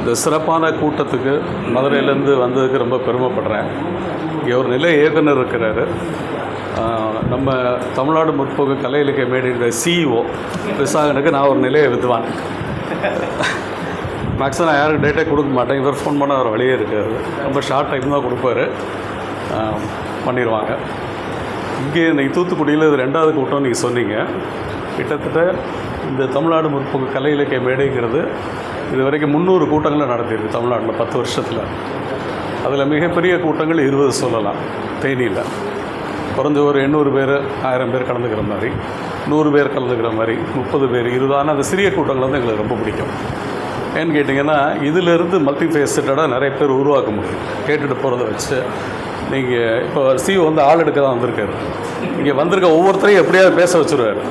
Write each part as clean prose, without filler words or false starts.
இந்த சிறப்பான கூட்டத்துக்கு மதுரையிலேருந்து வந்ததுக்கு ரொம்ப பெருமைப்படுறேன். இங்கே ஒரு நிலை இயக்குனர் இருக்கிறார். நம்ம தமிழ்நாடு முற்போக்கு கலை இலக்கிய மேடையுடைய சிஇஓ விசாகனுக்கு நான் ஒரு நிலையை வித்துவான். மேக்ஸிமம் நான் யாருக்கு டேட்டே கொடுக்க மாட்டேன். இவர் ஃபோன் பண்ண அவர் வழியே இருக்கார். ரொம்ப ஷார்ட் டைம் தான் கொடுப்பாரு, பண்ணிடுவாங்க. இங்கே இன்றைக்கி தூத்துக்குடியில் இது 2வது கூட்டம் நீங்கள் சொன்னீங்க. கிட்டத்தட்ட இந்த தமிழ்நாடு முற்போக்கு கலை இலக்கிய மேடைங்கிறது இது வரைக்கும் 300 கூட்டங்களை நடத்தியிருக்கு தமிழ்நாட்டில் 10 வருஷத்தில். அதில் மிகப்பெரிய கூட்டங்கள் 20 சொல்லலாம். தேனியில் குறைஞ்ச ஒரு 800 பேர் 1000 பேர் கலந்துக்கிற மாதிரி, 100 பேர் கலந்துக்கிற மாதிரி, 30 பேர் 20. ஆனால் அந்த சிறிய கூட்டங்கள் வந்து எங்களுக்கு ரொம்ப பிடிக்கும். ஏன்னு கேட்டிங்கன்னா இதிலிருந்து மல்டி ஃபேஸட்டடாக நிறைய பேர் உருவாக்க முடியும். கேட்டுட்டு போகிறத வச்சு நீங்கள் இப்போ சிஓ வந்து ஆள் எடுக்க தான் வந்திருக்காரு. இங்கே வந்திருக்க ஒவ்வொருத்தரையும் எப்படியாவது பேச வச்சுருவார்.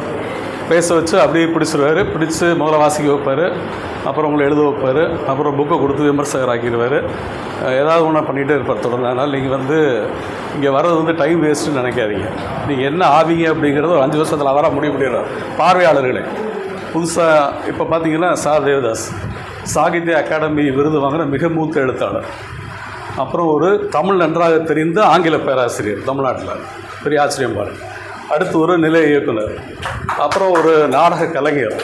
பேச வச்சு அப்படியே பிடிச்சிருவார். பிடிச்சி முதல்ல வாசிக்க வைப்பார், அப்புறம் உங்களை எழுத வைப்பார், அப்புறம் புக்கை கொடுத்து விமர்சகர் ஆக்கிடுவார். ஏதாவது ஒன்றா பண்ணிகிட்டே இருப்பார் தொடர்ந்து. அதனால் நீங்கள் வந்து இங்கே வர்றது வந்து டைம் வேஸ்ட்டுன்னு நினைக்காதீங்க. நீங்கள் என்ன ஆவீங்க அப்படிங்கிறத ஒரு 5 வருஷத்தில் அவராக முடிவு பண்ணிடுறார். பார்வையாளர்களே புதுசாக இப்போ பார்த்தீங்கன்னா தேவதாஸ் சாகித்ய அகாடமி விருது வாங்கின மிக மூத்த எழுத்தாளர். அப்புறம் ஒரு தமிழ் நன்றாக தெரிந்த ஆங்கில பேராசிரியர் தமிழ்நாட்டில், பெரிய ஆச்சரியம் பாருங்கள். அடுத்து ஒரு நிலை இயக்குனர், அப்புறம் ஒரு நாடக கலைஞர்,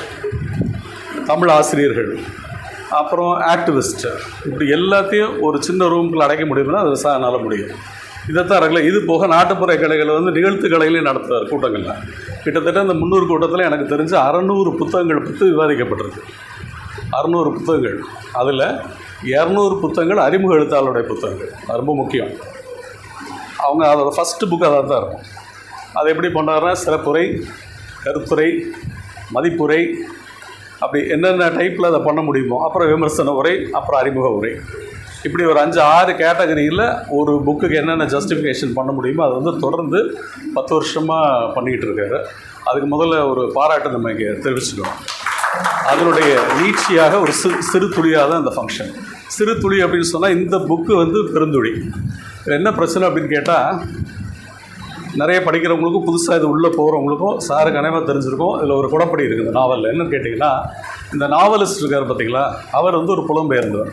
தமிழ் ஆசிரியர்கள், அப்புறம் ஆக்டிவிஸ்ட்டு. இப்படி எல்லாத்தையும் ஒரு சின்ன ரூமுக்குள்ள அடைக்க முடியும்னா அது விசாரணையால் முடியும். இதைத்தான் இருக்கல. இது போக நாட்டுப்புற கலைகளை வந்து நிகழ்த்து கலைகளையும் நடத்துவார் கூட்டங்களில். கிட்டத்தட்ட இந்த 300 கூட்டத்தில் எனக்கு தெரிஞ்சு 600 புத்தகங்கள் பற்றி விவாதிக்கப்பட்டிருக்கு. 600 புத்தகங்கள். அதில் 200 புத்தகங்கள் அறிமுக எழுத்தாளருடைய புத்தகங்கள். அது ரொம்ப முக்கியம். அவங்க அதோட ஃபஸ்ட்டு புக்கு அதாக தான் இருக்கும். அதை எப்படி பண்ணுறாருன்னா சிறப்புரை, கருத்துரை, மதிப்புரை, அப்படி என்னென்ன டைப்பில் அதை பண்ண முடியுமோ, அப்புறம் விமர்சன உரை, அப்புறம் அறிமுக உரை, இப்படி ஒரு 5-6 கேட்டகரியில் ஒரு புக்குக்கு என்னென்ன ஜஸ்டிஃபிகேஷன் பண்ண முடியுமோ அதை வந்து தொடர்ந்து 10 வருஷமாக பண்ணிக்கிட்டு இருக்காரு. அதுக்கு முதல்ல ஒரு பாராட்டு நம்ம இங்கே தெரிவிச்சுக்கணும். அதனுடைய நீட்சியாக ஒரு சிறு துளியாக தான் இந்த ஃபங்க்ஷன். சிறு துளி அப்படின்னு சொன்னால் இந்த புக்கு வந்து பெருந்துளி. என்ன பிரச்சனை அப்படின்னு கேட்டால், நிறைய படிக்கிறவங்களுக்கும் புதுசாக இது உள்ளே போகிறவங்களுக்கும் சாருக்கு அனைவரும் தெரிஞ்சிருக்கும். இதில் ஒரு குடப்படி இருக்குது இந்த நாவலில். என்னன்னு கேட்டிங்கன்னா, இந்த நாவலிஸ்ட் இருக்கார் பார்த்தீங்களா, அவர் வந்து ஒரு புலம்பெயர்ந்தவர்.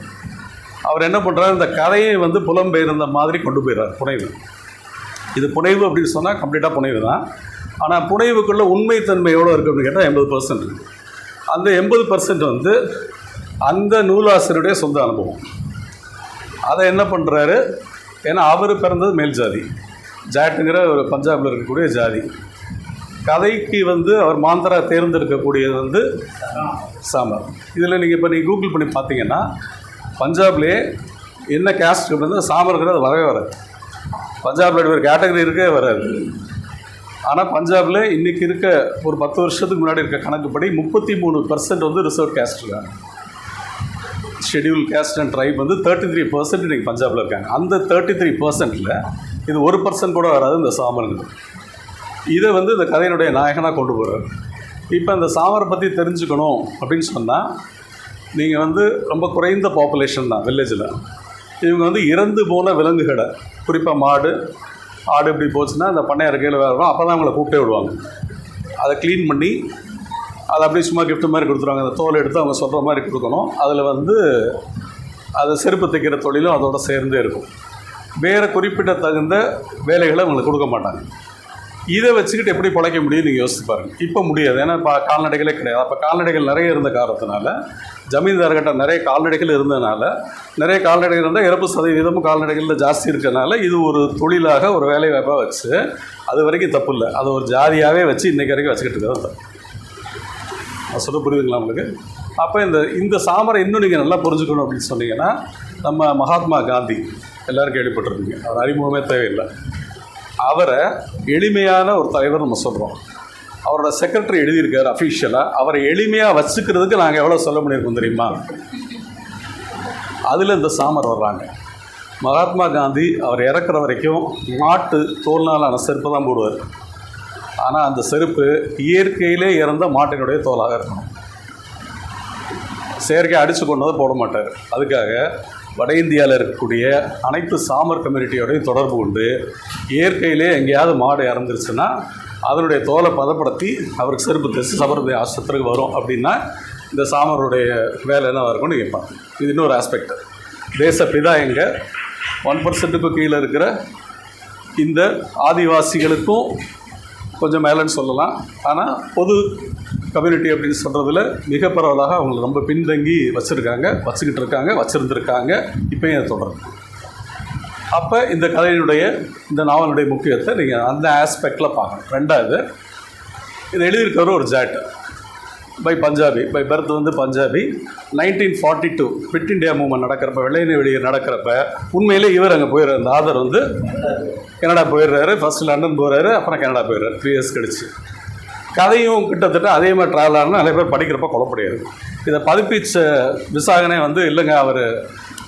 அவர் என்ன பண்ணுறாரு, இந்த கதையை வந்து புலம்பெயர்ந்த மாதிரி கொண்டு போயிடுறார். புனைவு. இது புனைவு அப்படின்னு சொன்னால் கம்ப்ளீட்டாக புனைவு தான். ஆனால் புனைவுக்குள்ளே உண்மைத்தன்மையோடு இருக்குது அப்படின்னு கேட்டால் 80% இருக்குது. அந்த 80% வந்து அந்த நூலாசிரியருடைய சொந்த அனுபவம். அதை என்ன பண்ணுறாரு, ஏன்னா அவர் பிறந்தது மேல் ஜாதி, ஜாட்டுங்கிற ஒரு பஞ்சாபில் இருக்கக்கூடிய ஜாதி. கதைக்கு வந்து அவர் மாந்தரா தேர்ந்தெடுக்கக்கூடியது வந்து சாமர். இதில் நீங்கள் இப்போ நீங்கள் கூகுள் பண்ணி பார்த்தீங்கன்னா பஞ்சாப்லேயே என்ன கேஸ்ட் அப்படின்னா சாமருங்கிறது வரவே வராது. பஞ்சாபில் ஒரு கேட்டகரி இருக்கே வராது. ஆனால் பஞ்சாபில் இன்றைக்கி இருக்க ஒரு 10 வருஷத்துக்கு முன்னாடி இருக்க கணக்குப்படி 33% வந்து ரிசர்வ் கேஸ்ட் இருக்காங்க. ஷெட்யூல் கேஸ்ட் அண்ட் ட்ரைப் வந்து 33% இன்றைக்கி பஞ்சாபில் இருக்காங்க. அந்த 33%ல் இது 1% கூட வராது இந்த சாமருங்கிறது. இதை வந்து இந்த கதையினுடைய நாயகனாக கொண்டு போகிறார். இப்போ இந்த சாமரை பற்றி தெரிஞ்சுக்கணும் அப்படின்னு சொன்னால் நீங்கள் வந்து ரொம்ப குறைந்த பாப்புலேஷன் தான் வில்லேஜில். இவங்க வந்து இறந்து போன விலங்குகளை, குறிப்பாக மாடு ஆடு இப்படி போச்சுன்னா அந்த பண்ணையார் கையில் வேறும், அப்போ தான் அவங்கள கூப்பிட்டே விடுவாங்க. அதை க்ளீன் பண்ணி அதை அப்படியே சும்மா கிஃப்ட் மாதிரி கொடுத்துருவாங்க. அந்த தோலை எடுத்து அவங்க சொல்கிற மாதிரி கொடுக்கணும். அதில் வந்து அதை செருப்பு தைக்கிற தொழிலும் அதோடு சேர்ந்தே இருக்கும். வேறு குறிப்பிட்ட தகுந்த வேலைகளை அவங்களுக்கு கொடுக்க மாட்டாங்க. இதை வச்சுக்கிட்டு எப்படி பிழைக்க முடியும் நீங்கள் யோசிச்சு பாருங்கள். இப்போ முடியாது, ஏன்னா இப்போ கால்நடைகளே கிடையாது. அப்போ கால்நடைகள் நிறைய இருந்த காரணத்தினால, ஜமீன்தார்கிட்ட நிறைய கால்நடைகள் இருந்ததுனால, நிறைய கால்நடைகள் இருந்தால் இறப்பு சதவீதமும் கால்நடைகளில் ஜாஸ்தி இருக்கிறதுனால இது ஒரு தொழிலாக ஒரு வேலை வாய்ப்பாக வச்சு, அது வரைக்கும் தப்பு இல்லை, அதை ஒரு ஜாதியாகவே வச்சு இன்றைக்கு வரைக்கும் வச்சுக்கிட்டு இருக்கிறது தப்பு. அது சொல்ல புரியுதுங்களா உங்களுக்கு? அப்போ இந்த சாமரை இன்னும் நீங்கள் நல்லா புரிஞ்சுக்கணும் அப்படின்னு சொன்னீங்கன்னா, நம்ம மகாத்மா காந்தி எல்லோரும் கேள்விப்பட்டிருப்பீங்க. அவர் அறிமுகமே தேவையில்லை. அவரை எளிமையான ஒரு தலைவர் நம்ம சொல்கிறோம். அவரோட செக்ரட்டரி எழுதியிருக்கார் அஃபீஷியலாக. அவரை எளிமையாக வச்சுக்கிறதுக்கு நாங்கள் எவ்வளோ சொல்ல முடியிருக்கோம் தெரியுமா? அதில் இந்த சாமர் வர்றாங்க. மகாத்மா காந்தி அவர் இறக்குற வரைக்கும் மாட்டு தோல்னாலான செருப்பு தான் போடுவார். ஆனால் அந்த செருப்பு இயற்கையிலே இறந்த மாட்டினுடைய தோலாக இருக்கணும். செயற்கை அடித்து கொண்டதை போட மாட்டார். அதுக்காக வட இந்தியாவில் இருக்கக்கூடிய அனைத்து சாமர் கம்யூனிட்டியோடையும் தொடர்பு கொண்டு இயற்கையிலே எங்கேயாவது மாடு இறந்துருச்சுன்னா அதனுடைய தோலை பதப்படுத்தி அவருக்கு செருப்பு தைச்சு சபர்மதி ஆஸ்பத்திரிக்கு வரும் அப்படின்னா இந்த சாமருடைய வேலை என்னவாக இருக்கும்னு நீங்கள் பார்க்கணும். இது இன்னொரு ஆஸ்பெக்ட். தேசப்பிதா எங்கே 1% கீழே இருக்கிற இந்த ஆதிவாசிகளுக்கும் கொஞ்சம் மேலேன்னு சொல்லலாம். ஆனால் பொது கம்யூனிட்டி அப்படின்னு சொல்கிறதுல மிக பரவலாக அவங்க ரொம்ப பின்தங்கி வச்சுக்கிட்டு இருக்காங்க, வச்சுருந்துருக்காங்க. இப்போயும் அதை தொடரும். அப்போ இந்த கதையினுடைய இந்த நாவலுடைய முக்கியத்தை நீங்கள் அந்த ஆஸ்பெக்டில் பார்க்கணும். ரெண்டாவது, இது எழுதியிருக்கிற ஒரு Jat by Punjabi, by birth வந்து பஞ்சாபி. 1942 குவிட் இண்டியா மூவ்மெண்ட் நடக்கிறப்ப, வெள்ளையனே வெளியே நடக்கிறப்ப உண்மையிலே இவர் அங்கே போயிடுறாரு. இந்த ஆதர் வந்து கனடா போயிடுறாரு. ஃபஸ்ட்டு லண்டன் போகிறாரு, அப்புறம் கனடா போயிடுறாரு 3 இயர்ஸ் கழிச்சு. கதையும் கிட்டத்தட்ட அதே மாதிரி ட்ராவல் ஆனால் நிறைய பேர் படிக்கிறப்ப குழப்படையாது. இதை பதிப்பிச்ச விசாகனே வந்து இல்லைங்க அவர்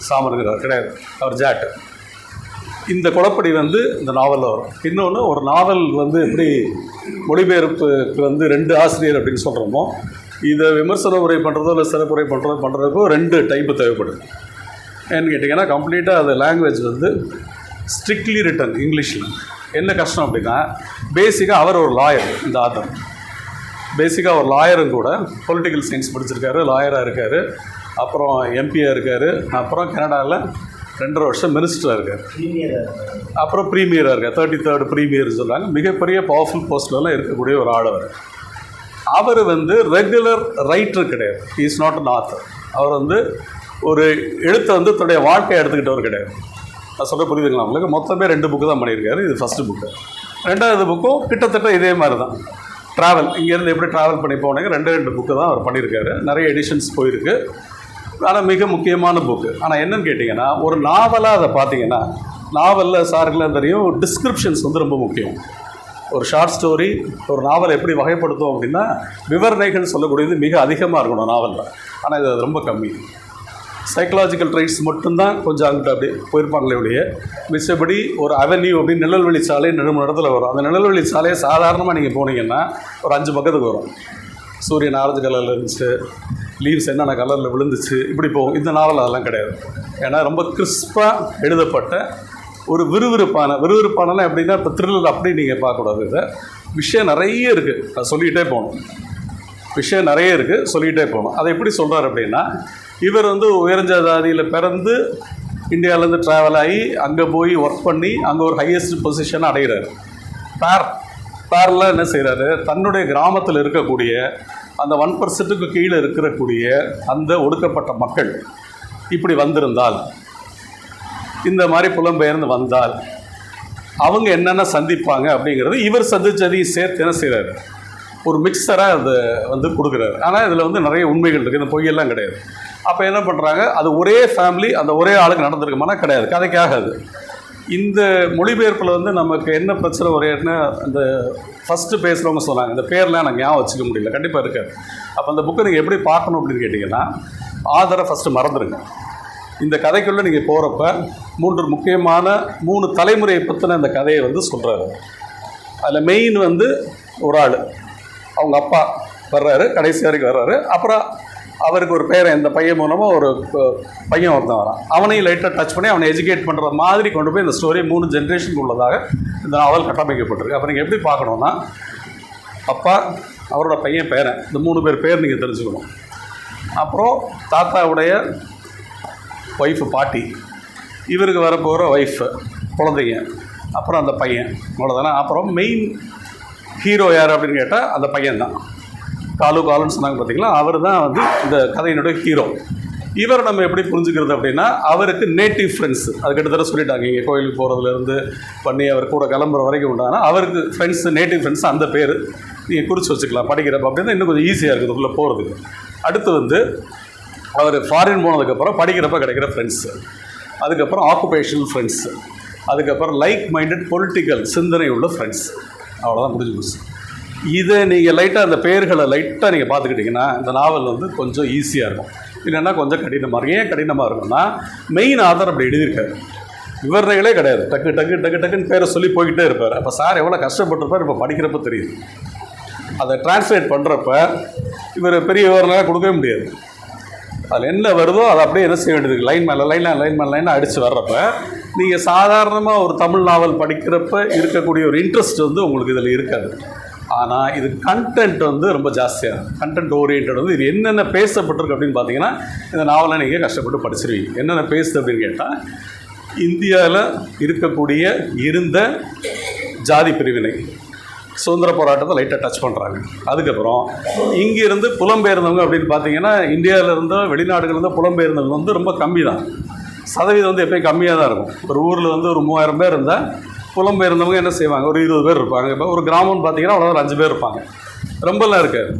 சாமருங்கிறார், கிடையாது, அவர் ஜாட்டு. இந்த குழப்படி வந்து இந்த நாவலில் வரும். இன்னொன்று, ஒரு நாவல் வந்து எப்படி மொழிபெயர்ப்புக்கு வந்து 2 ஆசிரியர் அப்படின்னு சொல்கிறோமோ, இதை விமர்சன உரை பண்ணுறதோ இல்லை சிறப்புரை பண்ணுறதுக்கோ 2 டைப்பு தேவைப்படுது. ஏன்னு கேட்டிங்கன்னா, கம்ப்ளீட்டாக அது லாங்குவேஜ் வந்து ஸ்ட்ரிக்ட்லி ரிட்டன் இங்கிலீஷில். என்ன கஷ்டம் அப்படின்னா, பேசிக்காக அவர் ஒரு லாயர். இந்த ஆத்தர் பேசிக்காக ஒரு லாயரும் கூட, பொலிட்டிக்கல் சயின்ஸ் படிச்சிருக்காரு, லாயராக இருக்கார், அப்புறம் எம்பியாக இருக்கார், அப்புறம் கனடாவில் 2.5 வருஷம் மினிஸ்டராக இருக்கார், அப்புறம் ப்ரீமியராக இருக்கார். 33rd ப்ரீமியர் சொல்கிறாங்க. மிகப்பெரிய பவர்ஃபுல் போஸ்ட்லலாம் இருக்கக்கூடிய ஒரு ஆடவர். அவர் வந்து ரெகுலர் ரைட்டர் கிடையாது. He is not an author. அவர் வந்து ஒரு எழுத்தை வந்து தன்னுடைய வாழ்க்கையை எடுத்துக்கிட்டவர் கிடையாது. நான் சொல்ல புரியுதுங்களா உங்களுக்கு? மொத்தமே 2 புக்கு தான் பண்ணியிருக்காரு. இது ஃபஸ்ட்டு புக்கு. 2வது புக்கும் கிட்டத்தட்ட இதே மாதிரி தான். ட்ராவல், இங்கேருந்து எப்படி ட்ராவல் பண்ணி போனீங்க, 2 புக்கு தான் அவர் பண்ணியிருக்காரு. நிறைய எடிஷன்ஸ் போயிருக்கு. ஆனால் மிக முக்கியமான புக்கு. ஆனால் என்னன்னு கேட்டிங்கன்னா, ஒரு நாவலாக அதை பார்த்தீங்கன்னா, நாவலில் சாருக்கெல்லாம் தெரியும், டிஸ்கிரிப்ஷன்ஸ் வந்து ரொம்ப முக்கியம். ஒரு ஷார்ட் ஸ்டோரி, ஒரு நாவலை எப்படி வகைப்படுத்தும் அப்படின்னா, விவரணைகள் சொல்லக்கூடியது மிக அதிகமாக இருக்கணும் நாவலில். ஆனால் இது ரொம்ப கம்மி. சைக்கலாஜிக்கல் ட்ரைட்ஸ் மட்டும்தான் கொஞ்சம் அங்கிட்ட அப்படி போயிருப்பாங்களே ஒழிய, மிச்சபடி ஒரு அவென்யூ அப்படின்னு நிழல்வெளி சாலை 2-3 இடத்துல வரும். அந்த நிழல்வெளி சாலையை சாதாரணமாக நீங்கள் போனீங்கன்னா ஒரு 5 பக்கத்துக்கு வரும். சூரியன் ஆரஞ்சு கலரில் இருந்துச்சு, லீவ்ஸ் என்னென்ன கலரில் விழுந்துச்சு, இப்படி போகும். இந்த நாவல் அதெல்லாம் கிடையாது. ஏன்னா ரொம்ப கிறிஸ்பாக எழுதப்பட்ட ஒரு விறுவிறுப்பானலாம் எப்படின்னா, இப்போ த்ரில்லர் அப்படி நீங்கள் பார்க்கக்கூடாது. இதை விஷயம் நிறைய இருக்குது, அதை சொல்லிகிட்டே போகணும். சொல்லிகிட்டே போகணும். அதை எப்படி சொல்கிறார் அப்படின்னா, இவர் வந்து உயர்ந்த ஜாதியில் பிறந்து இந்தியாவிலேருந்து ட்ராவல் ஆகி அங்கே போய் ஒர்க் பண்ணி அங்கே ஒரு ஹையஸ்ட் பொசிஷனை அடைகிறார். பேரில் என்ன செய்கிறாரு, தன்னுடைய கிராமத்தில் இருக்கக்கூடிய அந்த 1%க்கு கீழே இருக்கக்கூடிய அந்த ஒடுக்கப்பட்ட மக்கள் இப்படி வந்திருந்தால், இந்த மாதிரி புலம்பெயர்ந்து வந்தால் அவங்க என்னென்ன சந்திப்பாங்க அப்படிங்கிறது இவர் சந்திச்சதையும் சேர்த்து என்ன செய்கிறாரு, ஒரு மிக்சராக அதை வந்து கொடுக்குறாரு. ஆனால் இதில் வந்து நிறைய உண்மைகள் இருக்குது, இந்த பொய்யெல்லாம் கிடையாது. அப்போ என்ன பண்ணுறாங்க, அது ஒரே ஃபேமிலி, அந்த ஒரே ஆளுக்கு நடந்திருக்குமானா கிடையாது, கதைக்காக. அது இந்த மொழிபெயர்ப்பில் வந்து நமக்கு என்ன பிரச்சனை ஒரேன்னா, அந்த ஃபஸ்ட்டு பேசுகிறவங்க சொன்னாங்க, இந்த பேர்லாம் எனக்கு ஞாபகம் வச்சுக்க முடியல, கண்டிப்பாக இருக்காது. அப்போ அந்த புக்கை நீங்கள் எப்படி பார்க்கணும் அப்படின்னு கேட்டிங்கன்னா, ஆதரை ஃபஸ்ட்டு மறந்துடுங்க. இந்த கதைக்குள்ளே நீங்கள் போகிறப்ப 3 முக்கியமான 3 தலைமுறையை பற்றின இந்த கதையை வந்து சொல்கிறாரு. அதில் மெயின் வந்து ஒரு ஆள், அவங்க அப்பா வர்றாரு, கடைசி வரைக்கும் வர்றாரு. அப்புறம் அவருக்கு ஒரு பேரை, இந்த பையன் மூலமாக ஒரு பையன் ஒருத்தன் வரான். அவனையும் லைட்டாக டச் பண்ணி அவனை எஜுகேட் பண்ணுற மாதிரி கொண்டு போய் இந்த ஸ்டோரி 3 ஜென்ரேஷனுக்கு உள்ளதாக இந்த நாவல் கட்டமைக்கப்பட்டிருக்கு. அப்போ நீங்கள் எப்படி பார்க்கணுன்னா, அப்பா, அவரோட பையன், பேரன், இந்த 3 பேர் பேர் நீங்கள் தெரிஞ்சுக்கணும். அப்புறம் தாத்தாவுடைய ஒய்ஃபு, பாட்டி, இவருக்கு வரப்போகிற ஒய்ஃபு, குழந்தைங்க, அப்புறம் அந்த பையன், அவ்வளோதானே. அப்புறம் மெயின் ஹீரோ யார் அப்படின்னு கேட்டால் அந்த பையன்தான். காலுன்னு சொன்னாங்க பார்த்தீங்களா, அவர் தான் வந்து இந்த கதையினுடைய ஹீரோ. இவர் நம்ம எப்படி புரிஞ்சுக்கிறது அப்படின்னா, அவருக்கு நேட்டிவ் ஃப்ரெண்ட்ஸ், அது கிட்டத்தட்ட சொல்லிட்டாங்க, இங்கே கோயிலுக்கு போகிறதுலேருந்து பண்ணி அவர் கூட கிளம்புற வரைக்கும் உண்டானா அவருக்கு ஃப்ரெண்ட்ஸ், நேட்டிவ் ஃப்ரெண்ட்ஸ், அந்த பேர் நீங்கள் குறித்து வச்சுக்கலாம் படிக்கிறப்ப. அப்படின்னா இன்னும் கொஞ்சம் ஈஸியாக இருக்குது அதுக்குள்ளே போகிறதுக்கு. அடுத்து வந்து அவர் ஃபாரின் போனதுக்கப்புறம் படிக்கிறப்ப கிடைக்கிற ஃப்ரெண்ட்ஸு, அதுக்கப்புறம் ஆக்குபேஷனல் ஃப்ரெண்ட்ஸு, அதுக்கப்புறம் லைக் மைண்டட் பொலிட்டிக்கல் சிந்தனை உள்ள ஃப்ரெண்ட்ஸ். அவ்வளோதான், முடிஞ்சு போச்சு. இதை நீங்கள் லைட்டாக அந்த பேர்களை லைட்டாக நீங்கள் பார்த்துக்கிட்டிங்கன்னா இந்த நாவல் வந்து கொஞ்சம் ஈஸியாக இருக்கும். இல்லைன்னா கொஞ்சம் கடினமாக இருக்கும். ஏன் கடினமாக இருக்கும்னா, மெயின் ஆதர் அப்படி எழுதியிருக்காரு, விவரணைகளே கிடையாது. டக்குன்னு பேரை சொல்லி போய்கிட்டே இருப்பார். அப்போ சார் எவ்வளோ கஷ்டப்பட்டிருப்பார் இப்போ படிக்கிறப்ப தெரியுது. அதை டிரான்ஸ்லேட் பண்ணுறப்ப இவர் பெரிய விவரங்களாக கொடுக்கவே முடியாது. அதில் என்ன வருதோ அதை அப்படியே என்ன செய்ய வேண்டியது, லைன் மேலே லைனாக அடித்து வர்றப்ப நீங்கள் சாதாரணமாக ஒரு தமிழ் நாவல் படிக்கிறப்ப இருக்கக்கூடிய ஒரு இன்ட்ரெஸ்ட் வந்து உங்களுக்கு இதில் இருக்காது. ஆனால் இது கண்டென்ட் வந்து ரொம்ப ஜாஸ்தியாக கண்டென்ட் ஓரியன்ட் வந்து இது என்னென்ன பேசப்பட்டிருக்கு அப்படின்னு பார்த்தீங்கன்னா இந்த நாவலை நீங்கள் கஷ்டப்பட்டு படிச்சிருவீங்க. என்னென்ன பேசுது அப்படின்னு கேட்டால் இந்தியாவில் இருக்கக்கூடிய இருந்த ஜாதி பிரிவினை சுதந்திர போராட்டத்தை லைட்டாக டச் பண்ணுறாங்க. அதுக்கப்புறம் இங்கேருந்து புலம்பெயர்ந்தவங்க அப்படின்னு பார்த்தீங்கன்னா இந்தியாவிலேருந்தோ வெளிநாடுகள்லேருந்தோ புலம்பெயர்ந்தவங்க வந்து ரொம்ப கம்மி தான். சதவீதம் வந்து எப்போயும் கம்மியாக தான் இருக்கும். ஒரு ஊரில் வந்து ஒரு 3000 பேர் இருந்தால் புலம்பெயர்ந்தவங்க என்ன செய்வாங்க, ஒரு 20 பேர் இருப்பாங்க. இப்போ ஒரு கிராமம்னு பார்த்தீங்கன்னா அவ்வளோ ஒரு 5 பேர் இருப்பாங்க, ரொம்பலாம் இருக்காது.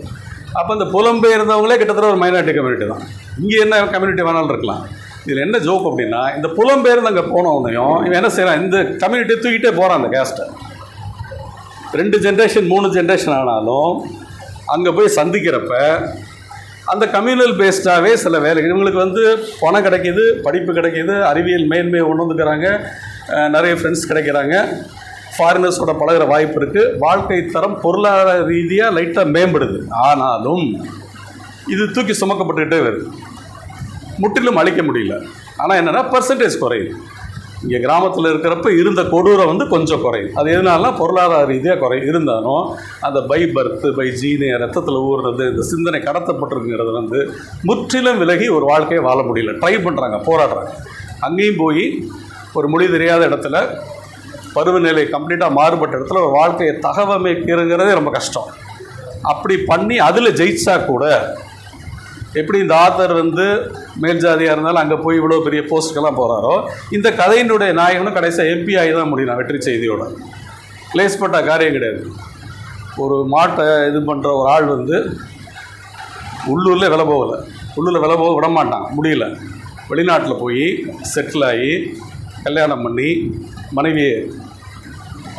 அப்போ இந்த புலம்பெயர்ந்தவங்களே கிட்டத்தட்ட ஒரு மைனாரிட்டி கம்யூனிட்டி தான். இங்கே என்ன கம்யூனிட்டி வேணாலும் இருக்கலாம். இதில் என்ன ஜோக் அப்படின்னா இந்த புலம்பெயர்ந்து அங்கே போனவனையும் இவன் என்ன செய்யறான், இந்த கம்யூனிட்டியை தூக்கிட்டே போகிறான். அந்த கேஸ்ட்டை 2 ஜென்ரேஷன் 3 ஜென்ரேஷன் ஆனாலும் அங்கே போய் சந்திக்கிறப்ப அந்த கம்யூனல் பேஸ்டாகவே சில வேலைகள் இவங்களுக்கு வந்து பணம் கிடைக்கிது, படிப்பு கிடைக்கிது, அறிவியல் மேன்மையை கொண்டு வந்துக்கிறாங்க, நிறைய ஃப்ரெண்ட்ஸ் கிடைக்கிறாங்க, ஃபாரினர்ஸோட பழகிற வாய்ப்பு இருக்குது, வாழ்க்கை தரம் பொருளாதார ரீதியாக லைட்டாக மேம்படுது. ஆனாலும் இது தூக்கி சுமக்கப்பட்டுக்கிட்டே வருது, முற்றிலும் அழிக்க முடியல. ஆனால் என்னென்னா பர்சன்டேஜ் குறையுது. இங்கே கிராமத்தில் இருக்கிறப்ப இருந்த கொடூரம் வந்து கொஞ்சம் குறையும். அது எதனால பொருளாதார ரீதியாக இருந்தாலும் அந்த பை பர்த்து பை ஜீனு ரத்தத்தில் ஊறுறது இந்த சிந்தனை கடத்தப்பட்டிருக்குங்கிறது வந்து முற்றிலும் விலகி ஒரு வாழ்க்கையை வாழ முடியல. ட்ரை பண்ணுறாங்க, போராடுறாங்க. அங்கேயும் போய் ஒரு மொழி தெரியாத இடத்துல பருவநிலை கம்ப்ளீட்டாக மாறுபட்ட இடத்துல ஒரு வாழ்க்கையை தகவமைக்கிறங்கிறதே ரொம்ப கஷ்டம். அப்படி பண்ணி அதில் ஜெயிச்சா கூட எப்படி இந்த ஆத்தர் வந்து மேல் ஜாதியாக இருந்தாலும் அங்கே போய் இவ்வளோ பெரிய போஸ்ட்டுக்கெல்லாம் போகிறாரோ இந்த கதையினுடைய நாயகனும் கடைசியாக எம்பி ஆகி தான் முடியும் வெற்றி செய்தியோட. லேஸ்பட்ட காரியம் கிடையாது. ஒரு மாட்டை இது பண்ணுற ஒரு ஆள் வந்து உள்ளூரில் விலை போகலை, உள்ளூரில் விலை போக விட மாட்டான், முடியல. வெளிநாட்டில் போய் செட்டில் ஆகி கல்யாணம் பண்ணி மனைவியை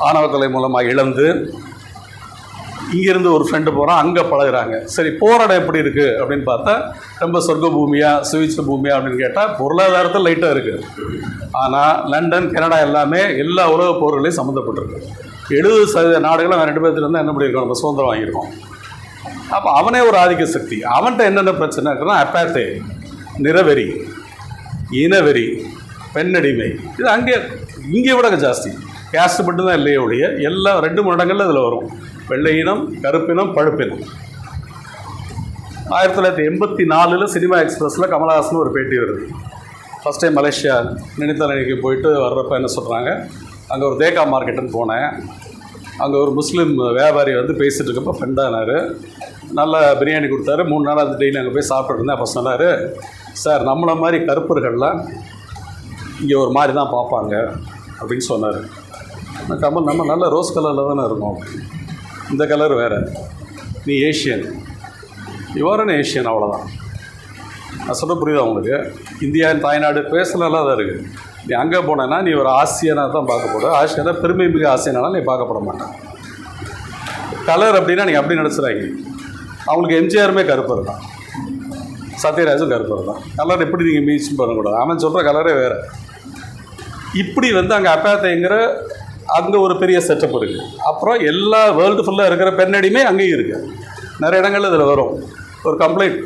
ஆணவத்தலை மூலமாக இழந்து இங்கேருந்து ஒரு ஃப்ரெண்டு போகிறான், அங்கே பழகுறாங்க. சரி, போகிற இடம் எப்படி இருக்குது அப்படின்னு பார்த்தா ரொம்ப சொர்க்க பூமியாக சுவிட்ச பூமியாக அப்படின்னு கேட்டால் பொருளாதாரத்தில் லைட்டாக இருக்குது. ஆனால் லண்டன் கனடா எல்லா உலக போர்களையும் சம்மந்தப்பட்டிருக்கு. 70% நாடுகளும் அவன் 2 பேர்த்துல இருந்தால் என்ன பண்ணியிருக்கோம், நம்ம சுதந்திரம் வாங்கியிருக்கோம். அப்போ அவனே ஒரு ஆதிக்க சக்தி. அவன்கிட்ட என்னென்ன பிரச்சனை இருக்குன்னா அப்பாத்தே, நிறவெறி, இனவெறி, பெண்ணடிமை, இது இங்கே விட ஜாஸ்தி. கேஸ்ட் மட்டும்தான் இல்லையே ஒழிய எல்லாம் 2 மடங்களில் இதில் வரும். வெள்ளை இனம், கருப்பினம், பழுப்பினம். 1984 சினிமா எக்ஸ்பிரஸில் கமலஹாசன் ஒரு பேட்டி வருது. ஃபஸ்ட் டைம் மலேசியா நினைத்தலைக்கு போயிட்டு வர்றப்ப என்ன சொல்கிறாங்க, அங்கே ஒரு தேக்கா மார்க்கெட்டுன்னு போனேன். அங்கே ஒரு முஸ்லீம் வியாபாரி வந்து பேசிகிட்டு இருக்கப்போ ஃப்ரெண்டானார். நல்லா பிரியாணி கொடுத்தாரு. 3 நாள் அது டெய்லி அங்கே போய் சாப்பிட்டு இருந்தேன். அப்போ சொன்னார், சார் நம்மளை மாதிரி கருப்பர்கள்லாம் இங்கே ஒரு மாதிரி தான் பார்ப்பாங்க அப்படின்னு சொன்னார். கமல், நம்ம நல்ல ரோஸ் கலரில் தானே இருக்கோம், இந்த கலர் வேறு, நீ ஏஷியன், யுவரன் ஏஷியன், அவ்வளோதான். நான் சொல்ல புரியுதா உங்களுக்கு? இந்தியாவின் தாய்நாடு பேசலாம் தான் இருக்குது. நீ அங்கே போனேன்னா நீ ஒரு ஆசியனாக தான் பார்க்கப்பட, ஆசியனாக பெருமை மிக ஆசியனாலும் நீ பார்க்கப்பட மாட்டேன். கலர் அப்படின்னா நீங்கள் அப்படி நினச்சிடாங்க. அவங்களுக்கு எம்ஜிஆருமே கருப்பர் தான், சத்யராஜும் கருப்பர் தான். கலர் எப்படி நீங்கள் மீட்ஸ் பண்ணக்கூடாது, அவன் சொல்கிற கலரே வேறு. இப்படி வந்து அங்கே அப்பாத்தைங்கிற அங்கே ஒரு பெரிய செட்டப் இருக்குது. அப்புறம் எல்லா வேர்ல்டு ஃபுல்லாக இருக்கிற பெண்ணடிமே அங்கேயும் இருக்குது. நிறைய இடங்களில் இதில் வரும். ஒரு கம்ப்ளைண்ட்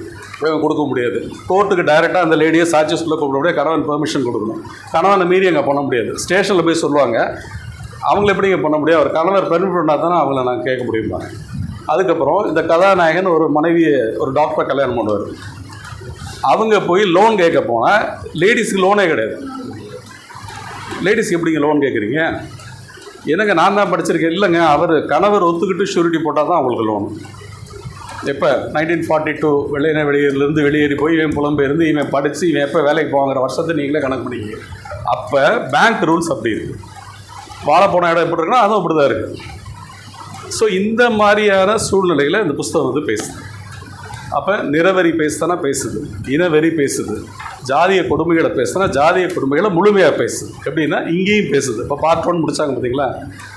கொடுக்க முடியாது, கோர்ட்டுக்கு டைரெக்டாக அந்த லேடியை சாட்சி சொல்ல கூப்பிட முடியாது, கணவன் பெர்மிஷன் கொடுக்கணும். கணவனை மீறி அங்கே பண்ண முடியாது. ஸ்டேஷனில் போய் சொல்லுவாங்க, அவங்கள எப்படி இங்கே பண்ண முடியாது, அவர் கணவர் பெர்மிட் பண்ணால் தானே அவங்கள நாங்கள் கேட்க முடியும்பாங்க. அதுக்கப்புறம் இந்த கதாநாயகன் ஒரு மனைவியை ஒரு டாக்டரை கல்யாணம் பண்ணுவார். அவங்க போய் லோன் கேட்க போனால் லேடிஸுக்கு லோனே கிடையாது. லேடிஸ்க்கு எப்படிங்க லோன் கேட்குறீங்க? என்னங்க நான் தான் படிச்சிருக்கேன். இல்லைங்க, அவர் கணவர் ஒத்துக்கிட்டு ஷூரிட்டி போட்டால் தான் அவங்களுக்கு லோன். எப்போ 1942 வெளியேறிலேருந்து வெளியேறி போய் இவன் புலம்பெயர்ந்து இவன் படித்து இவன் எப்போ வேலைக்கு போவாங்கிற வருஷத்தை நீங்களே கணக்கு பண்ணிக்க. அப்போ பேங்க் ரூல்ஸ் அப்படி இருக்குது. வாழ போன இடம் எப்படி இருக்குன்னா அதுவும் அப்படி தான் இருக்குது. ஸோ இந்த மாதிரியான சூழ்நிலையில் இந்த புஸ்தகம் வந்து பேசுது. அப்போ நிறவெறி பேசுதானா பேசுது, இனவெறி பேசுது, ஜாதிய கொடுமைகளை பேசுனா ஜாதிய கொடுமைகளை முழுமையாக பேசுது. எப்படின்னா இங்கேயும் பேசுது. இப்போ பார்ட் 1 முடித்தாங்க பார்த்தீங்களா,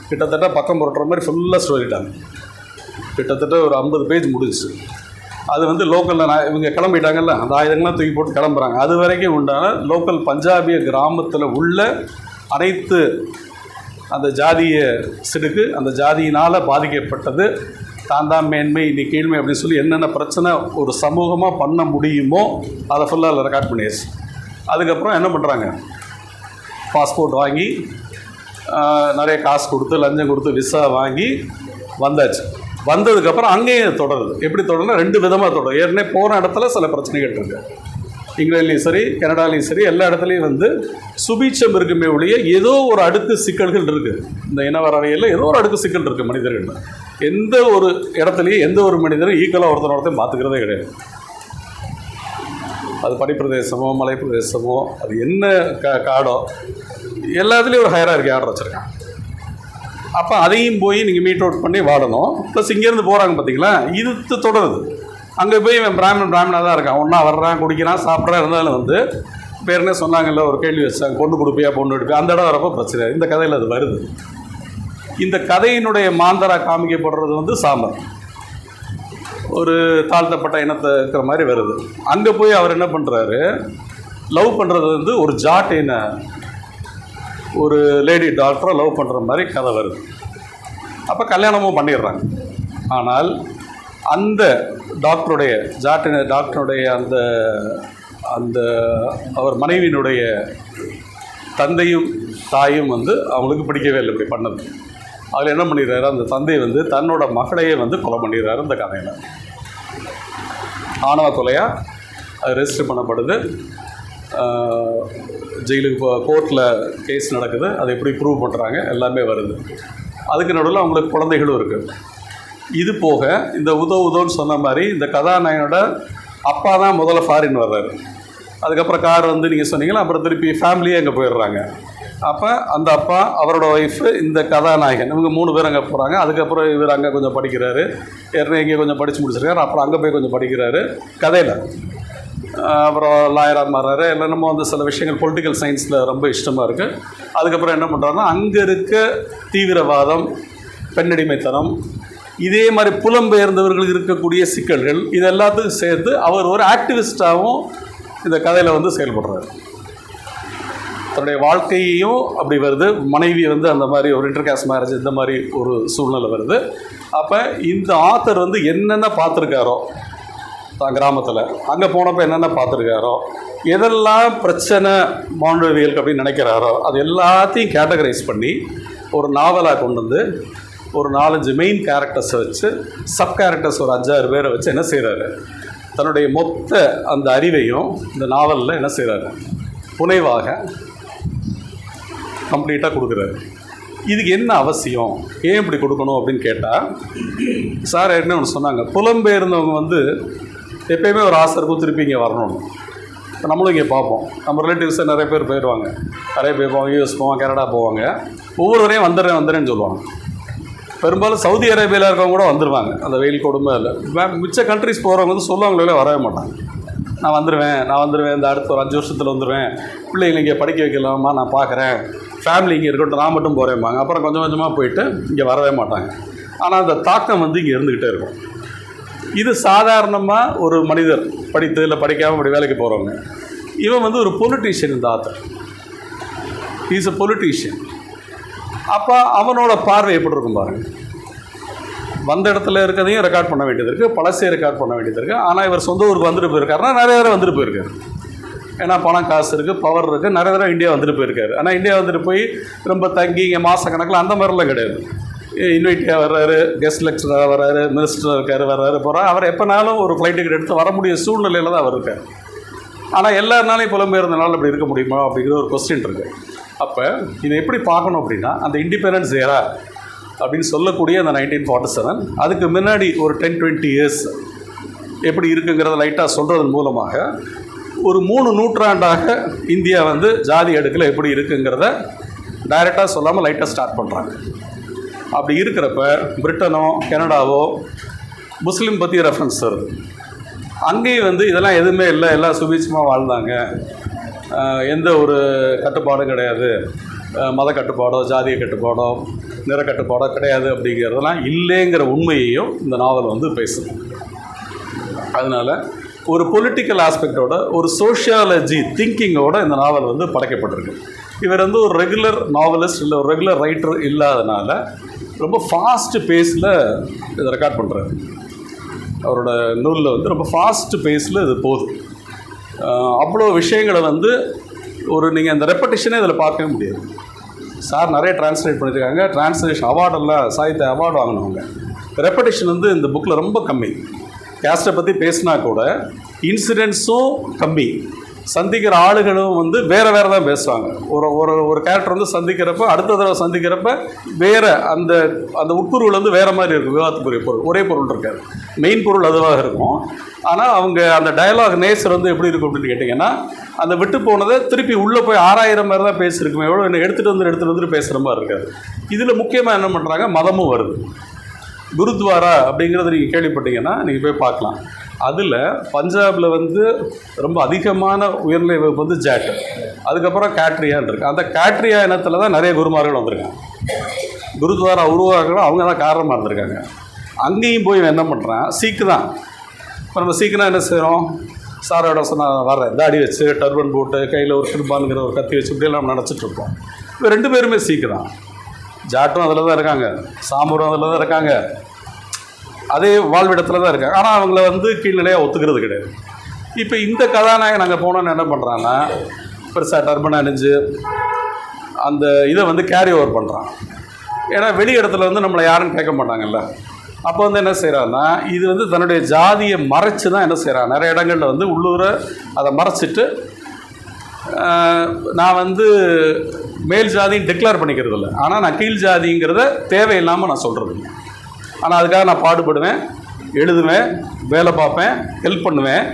கிட்டத்தட்ட பக்கம் புரட்டுற மாதிரி ஃபுல்லாக சொல்லிட்டாங்க. கிட்டத்தட்ட ஒரு 50 பேஜ் முடிஞ்சிச்சு. அது வந்து லோக்கலில் இவங்க கிளம்பிட்டாங்கல்ல, அந்த ஆயுதங்கள்லாம் தூக்கி போட்டு கிளம்புறாங்க. அது வரைக்கும் உண்டான லோக்கல் பஞ்சாபிய கிராமத்தில் உள்ள அனைத்து அந்த ஜாதிய சிடுக்கு, அந்த ஜாதியினால் பாதிக்கப்பட்டது, தான் மேன்மை நீ கீழ்மை அப்படின்னு சொல்லி என்னென்ன பிரச்சனை ஒரு சமூகமாக பண்ண முடியுமோ அதை ஃபுல்லாக அதில் ரெக்கார்ட் பண்ணியாச்சு. அதுக்கப்புறம் என்ன பண்ணுறாங்க, பாஸ்போர்ட் வாங்கி நிறைய காசு கொடுத்து லஞ்சம் கொடுத்து விசா வாங்கி வந்தாச்சு. வந்ததுக்கப்புறம் அங்கேயும் தொடருது. எப்படி தொடருதுன்னா 2 விதமாக தொடரும். ஏற்கனவே போகிற இடத்துல சில பிரச்சனைகள் இருக்குது. இங்கிலாந்துலேயும் சரி, கனடாலையும் சரி, எல்லா இடத்துலையும் வந்து சுபீட்சம் இருக்குமே ஒழிய ஏதோ ஒரு அடுக்கு சிக்கல்கள் இருக்குது. இந்த இனவரவையில் ஏதோ ஒரு அடுக்கு சிக்கல் இருக்குது மனிதர்கள். எந்த ஒரு இடத்துலையும் எந்த ஒரு மனிதரும் ஈக்குவலாக ஒருத்தரையும் பார்த்துக்கிறதே கிடையாது. அது பனிப்பிரதேசமோ மலை பிரதேசமோ அது என்ன காடோ எல்லாத்துலேயும் ஒரு ஹையரார்கி ஆர்டர் வச்சுருக்காங்க. அப்போ அதையும் போய் நீங்கள் மீட் அவுட் பண்ணி வாழணும். ப்ளஸ் இங்கேருந்து போகிறாங்க பார்த்தீங்களா, இது தொடருது. அங்கே போய் இவன் பிராமணாக தான் இருக்கான். ஒன்றா வர்றான், குடிக்கிறான், சாப்பிட்றான். இருந்தாலும் வந்து பேருனே சொன்னாங்கல்ல, ஒரு கேள்வி வச்சாங்க, பொண்ணு கொடுப்பியா பொண்ணு எடுப்பியா, அந்த இடம் வரப்போ பிரச்சனை. இந்த கதையில் அது வருது. இந்த கதையினுடைய மாந்தரா காமிக்கப்படுறது வந்து சாமர், ஒரு தாழ்த்தப்பட்ட இனத்தை இருக்கிற மாதிரி வருது. அங்கே போய் அவர் என்ன பண்ணுறாரு, லவ் பண்ணுறது வந்து ஒரு ஜாட்டின ஒரு லேடி டாக்டரை லவ் பண்ணுற மாதிரி கதை வருது. அப்போ கல்யாணமும் பண்ணிடுறாங்க. ஆனால் அந்த டாக்டருடைய டாக்டருடைய அந்த அந்த அவர் மனைவியினுடைய தந்தையும் தாயும் வந்து அவங்களுக்கு பிடிக்கவே இல்லை இப்படி பண்ணது. அதில் என்ன பண்ணிடுறாரு, அந்த தந்தை வந்து தன்னோட மகளையே வந்து கொலை பண்ணிடுறாரு. இந்த கதையில் ஆணவ கொலையாக அது ரெஜிஸ்டர் பண்ணப்படுது. ஜெயிலுக்கு கோர்ட்டில் கேஸ் நடக்குது. அதை எப்படி ப்ரூவ் பண்ணுறாங்க எல்லாமே வருது. அதுக்கு நடுவில் அவங்களுக்கு குழந்தைகளும் இருக்குது. இது போக இந்த உதவுன்னு சொன்ன மாதிரி இந்த கதாநாயகனோட அப்பா தான் முதல்ல ஃபாரின் வர்றாரு. அதுக்கப்புறம் கார் வந்து நீங்கள் சொன்னீங்களா, அப்புறம் திருப்பி ஃபேமிலியே அங்கே போயிடுறாங்க. அப்போ அந்த அப்பா, அவரோட ஒய்ஃபு, இந்த கதாநாயகன், இவங்க 3 பேர் அங்கே போகிறாங்க. அதுக்கப்புறம் இவர் அங்கே கொஞ்சம் படிக்கிறாரு, ஏற்கனவே இங்கே கொஞ்சம் படித்து முடிச்சிருக்காரு. அப்புறம் அங்கே போய் கொஞ்சம் படிக்கிறாரு கதையில். அப்புறம் லாயராக மாறாரு. இல்லை நம்ம வந்து சில விஷயங்கள் பொலிட்டிக்கல் சயின்ஸில் ரொம்ப இஷ்டமாக இருக்குது. அதுக்கப்புறம் என்ன பண்ணுறாருன்னா, அங்கே இருக்க தீவிரவாதம், பெண்ணடிமைத்தனம், இதே மாதிரி புலம்பெயர்ந்தவர்களுக்கு இருக்கக்கூடிய சிக்கல்கள், இது எல்லாத்துக்கும் சேர்த்து அவர் ஒரு ஆக்டிவிஸ்டாகவும் இந்த கதையில் வந்து செயல்படுறாரு. தன்னுடைய வாழ்க்கையையும் அப்படி வருது. மனைவி வந்து அந்த மாதிரி ஒரு இன்டர்காஸ்ட் மேரேஜ், இந்த மாதிரி ஒரு சூழ்நிலை வருது. அப்போ இந்த ஆத்தர் வந்து என்னென்ன பார்த்துருக்காரோ தான் கிராமத்தில், அங்கே போனப்போ என்னென்ன பார்த்துருக்காரோ, எதெல்லாம் பிரச்சனை மாண்டவியலுக்கு அப்படின்னு நினைக்கிறாரோ அது எல்லாத்தையும் கேட்டகரைஸ் பண்ணி ஒரு நாவலாக கொண்டு வந்து ஒரு 4-5 மெயின் கேரக்டர்ஸை வச்சு சப் கேரக்டர்ஸ் ஒரு 5-6 பேரை வச்சு என்ன செய்கிறாரு, தன்னுடைய மொத்த அந்த அறிவையும் இந்த நாவலில் என்ன செய்கிறாரு, புனைவாக கம்ப்ளீட்டாக கொடுக்குறாரு. இதுக்கு என்ன அவசியம், ஏன் இப்படி கொடுக்கணும் அப்படின்னு கேட்டால், சார் என்ன ஒன்று சொன்னாங்க, புலம்பெயர்ந்தவங்க வந்து எப்போயுமே ஒரு ஆசை இருக்கும் திருப்பி இங்கே வரணும். இப்போ நம்மளும் இங்கே பார்ப்போம், நம்ம ரிலேட்டிவ்ஸை நிறைய பேர் போயிடுவாங்க, நிறைய பேர் போவாங்க, யூஎஸ் போவாங்க, கனடா போவாங்க, ஒவ்வொருவரையும் வந்துடுறேன்னு சொல்லுவாங்க. பெரும்பாலும் சவுதி அரேபியாவில் இருக்கவங்க கூட வந்துடுவாங்க, அந்த வெயில் கொடுமை இல்லை. மிச்ச கண்ட்ரிஸ் போகிறவங்க வந்து சொல்லுவாங்களே வரவே மாட்டாங்க. நான் வந்துடுவேன் இந்த அடுத்த ஒரு 5 வருஷத்தில் வந்துடுவேன், பிள்ளைங்களை இங்கே படிக்க வைக்கலாமா, நான் பார்க்குறேன், ஃபேமிலி இங்கே இருக்கட்டும், நான் மட்டும் போகிறேன்பாங்க. அப்புறம் கொஞ்சம் கொஞ்சமாக போயிட்டு இங்கே வரவே மாட்டாங்க. ஆனால் அந்த தாக்கம் வந்து இங்கே இருந்துக்கிட்டே இருக்கும். இது சாதாரணமாக ஒரு மனிதர் படித்து இல்லை படிக்காமல் இப்படி வேலைக்கு போகிறவங்க. இவன் வந்து ஒரு பொலிட்டீஷியன், இந்த ஆத்தர் இஸ் அ பொலிட்டீஷியன். அப்போ அவனோட பார்வை எப்படி இருக்கும் பாருங்கள். வந்த இடத்துல இருக்கிறதையும் ரெக்கார்ட் பண்ண வேண்டியது இருக்குது, பழசையும் ரெக்கார்ட் பண்ண வேண்டியது இருக்குது. ஆனால் இவர் சொந்த ஊருக்கு வந்துட்டு போயிருக்காருன்னா நிறைய தடவை வந்துட்டு போயிருக்காரு. ஏன்னா பணம் காசு இருக்குது, பவர் இருக்குது, நிறைய தடவை இந்தியா வந்துட்டு போயிருக்காரு. ஆனால் இந்தியா வந்துட்டு போய் ரொம்ப தங்கி இங்கே மாதக்கணக்கில் அந்த மாதிரிலாம் கிடையாது. இன்வைட்டியாக வர்றாரு, கெஸ்ட் லெக்சராக வர்றாரு, மினிஸ்டர் இருக்கார், வர்றாரு போகிறார். அவர் எப்போனாலும் ஒரு ஃப்ளைட் டிக்கெட் எடுத்து வர முடிய சூழ்நிலையில் தான் அவர் இருக்கார். ஆனால் எல்லாருனாலையும் புலம்பெயர்ந்தனால அப்படி இருக்க முடியுமா அப்படிங்கிற ஒரு கொஸ்டின் இருக்குது. அப்போ இதை எப்படி பார்க்கணும் அப்படின்னா, அந்த இண்டிபெண்டன்ஸ் ஏரா அப்படின்னு சொல்லக்கூடிய அந்த 1947, அதுக்கு முன்னாடி ஒரு 10-20 இயர்ஸ் எப்படி இருக்குங்கிறத லைட்டாக சொல்கிறதன் மூலமாக ஒரு 3 நூற்றாண்டாக இந்தியா வந்து ஜாதி அடுக்கில் எப்படி இருக்குங்கிறத டைரெக்டாக சொல்லாமல் லைட்டாக ஸ்டார்ட் பண்ணுறாங்க. அப்படி இருக்கிறப்ப பிரிட்டனோ கனடாவோ முஸ்லீம் பற்றி ரெஃபரன்ஸ் வருது. அங்கேயும் வந்து இதெல்லாம் எதுவுமே இல்லை, எல்லாம் சுபீட்சமாக வாழ்ந்தாங்க, எந்த ஒரு கட்டுப்பாடும் கிடையாது, மத கட்டுப்பாடோ ஜாதிய கட்டுப்பாடோ நிற கட்டுப்பாடோ கிடையாது அப்படிங்கிறதெல்லாம் இல்லைங்கிற உண்மையையும் இந்த நாவல் வந்து பேசுது. அதனால் ஒரு பொலிட்டிக்கல் ஆஸ்பெக்டோட, ஒரு சோஷியாலஜி திங்கிங்கோட இந்த நாவல் வந்து படைக்கப்பட்டிருக்கு. இவர் வந்து ஒரு ரெகுலர் நாவலிஸ்ட் இல்லை, ஒரு ரெகுலர் ரைட்டர் இல்லாதனால ரொம்ப ஃபாஸ்ட்டு பேஸில் இதை ரெக்கார்ட் பண்ணுறாரு. அவரோட நூலில் வந்து ரொம்ப ஃபாஸ்ட்டு பேஸில் இது போகுது. அவ்வளோ விஷயங்களை வந்து நீங்கள் இந்த ரெப்படிஷனே இதில் பார்க்கவே முடியாது. சார் நிறைய டிரான்ஸ்லேட் பண்ணியிருக்காங்க, டிரான்ஸ்லேஷன் அவார்டெல்லாம் சாகித்ய அவார்டு வாங்கினவங்க. ரெப்படேஷன் வந்து இந்த புக்கில் ரொம்ப கம்மி. கேஸ்ட்டை பற்றி பேசினா கூட இன்சிடென்ட்ஸும் கம்மி, சந்திக்கிற ஆளுகளும் வந்து வேறு வேறு தான் பேசுவாங்க. ஒரு கேரக்டர் வந்து சந்திக்கிறப்ப அடுத்த தடவை சந்திக்கிறப்ப வேறு அந்த அந்த உட்பொருள் வந்து வேறு மாதிரி இருக்கும். விவாதத்துக்குரிய பொருள் ஒரே பொருள் இருக்காது, மெயின் பொருள் அதுவாக இருக்கும். ஆனால் அவங்க அந்த டயலாக் நேச்சர் வந்து எப்படி இருக்கும் அப்படின்னு கேட்டிங்கன்னா, அந்த விட்டு போனதை திருப்பி உள்ளே போய் 6000 மாதிரி தான் பேசியிருக்குமே, எவ்வளோ என்ன எடுத்துகிட்டு வந்துட்டு பேசுகிற மாதிரி இருக்காது. இதில் முக்கியமாக என்ன பண்ணுறாங்க, மதமும் வருது. குருத்வாரா அப்படிங்கிறது நீங்கள் கேள்விப்பட்டீங்கன்னா நீங்கள் போய் பார்க்கலாம். அதில் பஞ்சாபில் வந்து ரொம்ப அதிகமான உயர்நிலை வகுப்பு வந்து ஜாட், அதுக்கப்புறம் கேட்ரியான்னு இருக்குது. அந்த கேட்ரியா இனத்தில் தான் நிறைய குருமார்கள் வந்திருக்காங்க. குருத்வாரா உருவாக்குறோம் அவங்க தான் காரணமாக இருந்திருக்காங்க. அங்கேயும் போய் என்ன பண்ணுறான், சீக்கு தான். இப்போ நம்ம சீக்குனா என்ன செய்கிறோம், சாரோட சொன்னால் வர்றேன் தாடி வச்சு டர்பன் போட்டு கையில் ஒரு கிருபான்கிற ஒரு கத்தி வச்சு இப்படியெல்லாம் நம்ம நினச்சிட்ருப்போம். இப்போ 2 பேருமே சீக்கு தான். ஜாட்டும் அதில் தான் இருக்காங்க, சாம்பரும் அதில் தான் இருக்காங்க, அதே வாழ்விடத்தில் தான் இருக்காங்க. ஆனால் அவங்கள வந்து கீழ்நிலையாக ஒத்துக்கிறது கிடையாது. இப்போ இந்த கதாநாயகன் அங்கே போனோன்னு என்ன பண்ணுறான்னா, பெருசாக டர்பன் அணிஞ்சு அந்த இதை வந்து கேரி ஓவர் பண்ணுறான். ஏன்னா வெளி இடத்துல வந்து நம்மளை யாருன்னு கேட்க மாட்டாங்கல்ல. அப்போ வந்து என்ன செய்கிறான்னா, இது வந்து தன்னுடைய ஜாதியை மறைச்சி தான் என்ன செய்கிறான், நிறைய இடங்களில் வந்து உள்ளூர அதை மறைச்சிட்டு நான் வந்து மேல் ஜாதின்னு டிக்ளேர் பண்ணிக்கிறது இல்லை, ஆனால் நான் கீழ் ஜாதிங்கிறத தேவையில்லாமல் நான் சொல்கிறது இல்லை. ஆனால் அதுக்காக நான் பாடுபடுவேன், எழுதுவேன், வேலை பார்ப்பேன், ஹெல்ப் பண்ணுவேன்.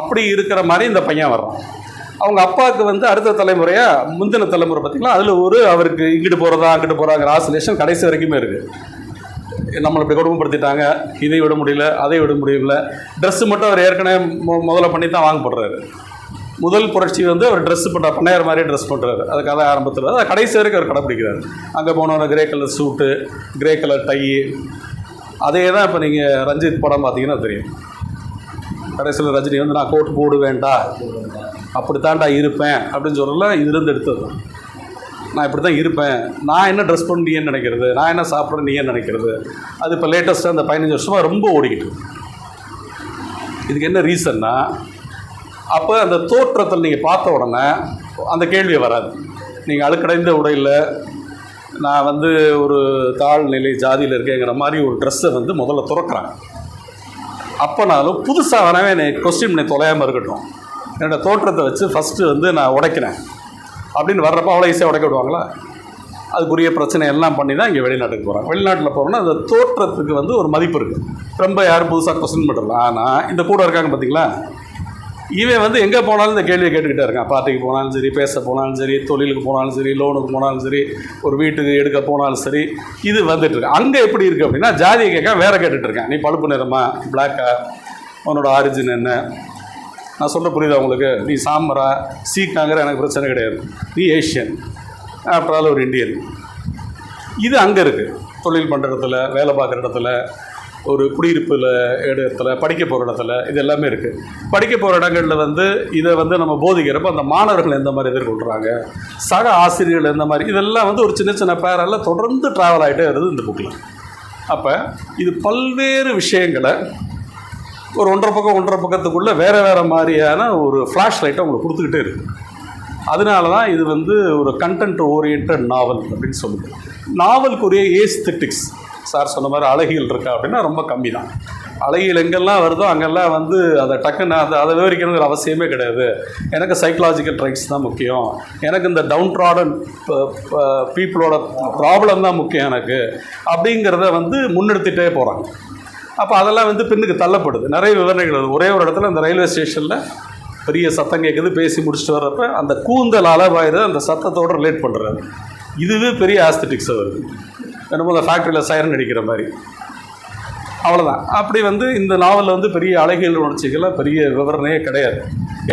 அப்படி இருக்கிற மாதிரி இந்த பையன் வர்றான். அவங்க அப்பாவுக்கு வந்து அடுத்த தலைமுறையாக முந்தின தலைமுறை பார்த்திங்களா, அதில் அவருக்கு இங்கிட்டு போகிறதா அங்கிட்டு போகிறாங்கிற ஆசிலேஷன் கடைசி வரைக்குமே இருக்குது. நம்மளை இப்படி கொடுமைப்படுத்திட்டாங்க, இதை விட முடியல, அதை விட முடியல. ட்ரெஸ்ஸு மட்டும் அவர் ஏற்கனவே முதல்ல பண்ணி தான் வாங்க போடுறாரு. முதல் புரட்சி வந்து அவர் ட்ரெஸ்ஸு பண்ண பண்ணையார் மாதிரியே ட்ரெஸ் பண்ணுறாரு. அது கதை ஆரம்பத்தில் அதை கடைசி வரைக்கும் அவர் கடைப்பிடிக்கிறார். அங்கே போனவங்க கிரே கலர் சூட்டு, கிரே கலர் டை, அதே தான் இப்போ நீங்கள் ரஞ்சித் படம் பார்த்தீங்கன்னா தெரியும். கடைசியில் ரஜினி வந்து நான் கோட் போடு வேண்டாம், அப்படி தான்டா இருப்பேன் அப்படின்னு சொல்லல, இதுலேருந்து எடுத்தது தான். நான் இப்படி தான் இருப்பேன், நான் என்ன ட்ரெஸ் பண்ணி நீ என்ன நினைக்கிறது, நான் என்ன சாப்பிட்றேன் நீ என்ன நினைக்கிறது. அது இப்போ லேட்டஸ்ட்டாக அந்த 15 வருஷமாக ரொம்ப ஓடிக்கிட்டு. இதுக்கு என்ன ரீசன்னா, அப்போ அந்த தோற்றத்தில் நீங்கள் பார்த்த உடனே அந்த கேள்வி வராது. நீங்கள் அழுக்கடைந்த உடையில் நான் வந்து ஒரு தாழ்நிலை ஜாதியில் இருக்கேங்கிற மாதிரி ஒரு ட்ரெஸ்ஸை வந்து முதல்ல துறக்கிறாங்க. அப்போனாலும் புதுசாக வரவே என்னை கொஸ்டின் பண்ணி தொலையாமல் இருக்கட்டும், என்னோடய தோற்றத்தை வச்சு ஃபஸ்ட்டு வந்து நான் உடைக்கிறேன் அப்படின்னு வர்றப்போ அவ்வளோ ஈஸியாக உடைக்க விடுவாங்களா? அதுக்குரிய பிரச்சனை எல்லாம் பண்ணி தான் இங்கே வெளிநாட்டுக்கு போகிறாங்க. வெளிநாட்டில் போகிறோன்னா அந்த தோற்றத்துக்கு வந்து ஒரு மதிப்பு இருக்குது. ரொம்ப யாரும் புதுசாக கொஸ்டின் பண்ணுறல. ஆனால் இந்த கூட இருக்காங்க பார்த்தீங்களா, இவன் வந்து எங்கே போனாலும் இந்த கேள்வியை கேட்டுக்கிட்டே இருக்கான். பார்ட்டிக்கு போனாலும் சரி, பேச போனாலும் சரி, தொழிலுக்கு போனாலும் சரி, லோனுக்கு போனாலும் சரி, ஒரு வீட்டுக்கு எடுக்க போனாலும் சரி, இது வந்துட்டுருக்கு. அங்கே எப்படி இருக்குது அப்படின்னா, ஜாதியை கேட்க வேறு கேட்டுட்ருக்கேன். நீ பழுப்பு நிறமா, பிளாக்கா, உன்னோட ஆரிஜின் என்ன, நான் சொல்ல புரியுதா உங்களுக்கு? நீ சாம்பரா, சீக்காங்கிற எனக்கு பிரச்சனை கிடையாது, நீ ஏஷியன், ஆஃப்டர் ஆல் ஒரு இந்தியன். இது அங்கே இருக்குது. தொழில் பண்ணுற இடத்துல, வேலை பார்க்குற இடத்துல, ஒரு குடியிருப்பில் இடத்துல, படிக்க போகிற இடத்துல, இது எல்லாமே இருக்குது. படிக்க போகிற இடங்களில் வந்து இதை வந்து நம்ம போதிக்கிறப்போ அந்த மாணவர்கள் எந்த மாதிரி எதிர்கொள்கிறாங்க, சக ஆசிரியர்கள் எந்த மாதிரி, இதெல்லாம் வந்து ஒரு சின்ன சின்ன பேரெல்லாம் தொடர்ந்து ட்ராவல் ஆகிட்டே வருது இந்த புக்கில். அப்போ இது பல்வேறு விஷயங்களை ஒரு ஒன்றரை பக்கத்துக்குள்ளே வேறு மாதிரியான ஒரு ஃப்ளாஷ் லைட்டை உங்களுக்கு கொடுத்துக்கிட்டே இருக்குது. அதனால தான் இது வந்து ஒரு கண்டென்ட் ஓரியன்ட் நாவல் அப்படின்னு சொல்லுது. நாவலுக்குரிய ஏஸ்தெட்டிக்ஸ் சார் சொன்ன மாதிரி அழகியல் இருக்கா அப்படின்னா ரொம்ப கம்மி தான். அழகியல் எங்கெல்லாம் வருதோ அங்கெல்லாம் வந்து அதை டக்குன்னு அதை விவரிக்கணுங்கிற அவசியமே கிடையாது. எனக்கு சைக்கலாஜிக்கல் ட்ரைட்ஸ் தான் முக்கியம், எனக்கு இந்த டவுன் ட்ராடன் பீப்புளோட ப்ராப்ளம் தான் முக்கியம் எனக்கு அப்படிங்கிறத வந்து முன்னெடுத்துகிட்டே போகிறாங்க. அப்போ அதெல்லாம் வந்து பின்னுக்கு தள்ளப்படுது. நிறைய விவரணைகள் ஒரே ஒரு இடத்துல அந்த ரயில்வே ஸ்டேஷனில் பெரிய சத்தம் கேட்குது, பேசி முடிச்சுட்டு வர்றப்ப அந்த கூந்தல் அளவாயுது, அந்த சத்தத்தோடு ரிலேட் பண்ணுறாரு. இதுவே பெரிய ஆஸ்தட்டிக்ஸாக வருது. என்னமோ அந்த ஃபேக்ட்ரியில் சைரன் அடிக்கிற மாதிரி, அவ்வளோதான். அப்படி வந்து இந்த நாவலில் வந்து பெரிய அழகியல் உணர்ச்சிகள்லாம் பெரிய விவரணையே கிடையாது.